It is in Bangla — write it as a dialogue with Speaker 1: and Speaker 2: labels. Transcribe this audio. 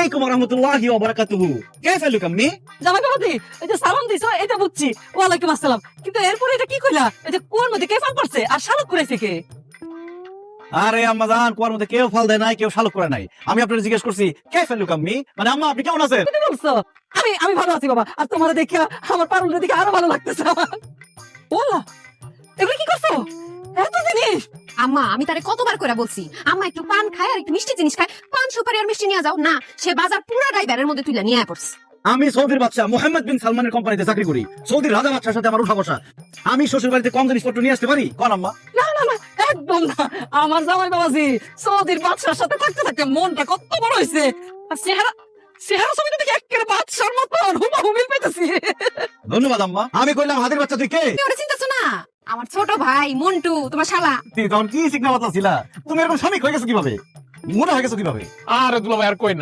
Speaker 1: আলাইকুম ওয়া রাহমাতুল্লাহি ওয়া বারাকাতুহু। কাইফা লুক আম্মি?
Speaker 2: জামাই বাবাজি, এই যে সালাম দিছো এটা বুঝছি, ওয়ালাইকুম আসসালাম, কিন্তু এরপরে এটা কি কইলা? এই যে কুয়ার মধ্যে কে ফাল পড়ছে আর শালুক করেছে কে?
Speaker 1: আরে আম্মা জান, কুয়ার মধ্যে কেউ ফাল দেয় নাই, কেউ শালুক করে নাই। আমি আপনাকে জিজ্ঞেস করছি কাইফা লুক আম্মি, মানে আম্মা আপনি কেমন আছেন?
Speaker 2: তুমি বলছো আমি ভালো আছি বাবা, আর তোমার দেখে আমার পারুলের দিকে আরো ভালো লাগতেছে আমার। ওলা, এগুলো কি করছো? এত জিনিস!
Speaker 3: আম্মা আমি তারে কতবার করে বলছি আম্মা একটু পান খায় আর একটু মিষ্টি জিনিস খায়, পান সুপারি আর মিষ্টি নিয়ে যাও না, সে বাজার পুরাটাই ব্যারের মধ্যে তুলে নিয়ে পড়ছে।
Speaker 1: আমি সৌদির বাদশা মোহাম্মদ বিন সালমানের কোম্পানিতে চাকরি করি। সৌদির রাজা বাদশার সাথে আমার উঠা বসা। আমি শ্বশুর বাড়িতে কম জিনিসপত্র নিয়ে আসতে পারি? কোন আম্মা?
Speaker 2: না না না, একদম না। আমার জামাই বাবাজি সৌদির বাদশার সাথে থাকতে থাকতে মনটা কত বড় হয়েছে, আর চেহারা ছবিটা দেখে একেবারে বাদশার মতো হুবহু মিল পেতেছি।
Speaker 1: ধন্যবাদ আম্মা। আমি কইলাম হাতের বাচ্চা তুই কে?
Speaker 3: তুমি ওরা চিন্তাছো না, আমার ছোট ভাই মন্টু, তোমার শালা।
Speaker 1: তুই তখন কি শিখনা বাতলা ছিলা? তুমি এরকম স্বামী হয়ে গেছো কিভাবে? মোটা হয়ে গেছো কিভাবে?
Speaker 4: আরে দুলাভাই আর কই না,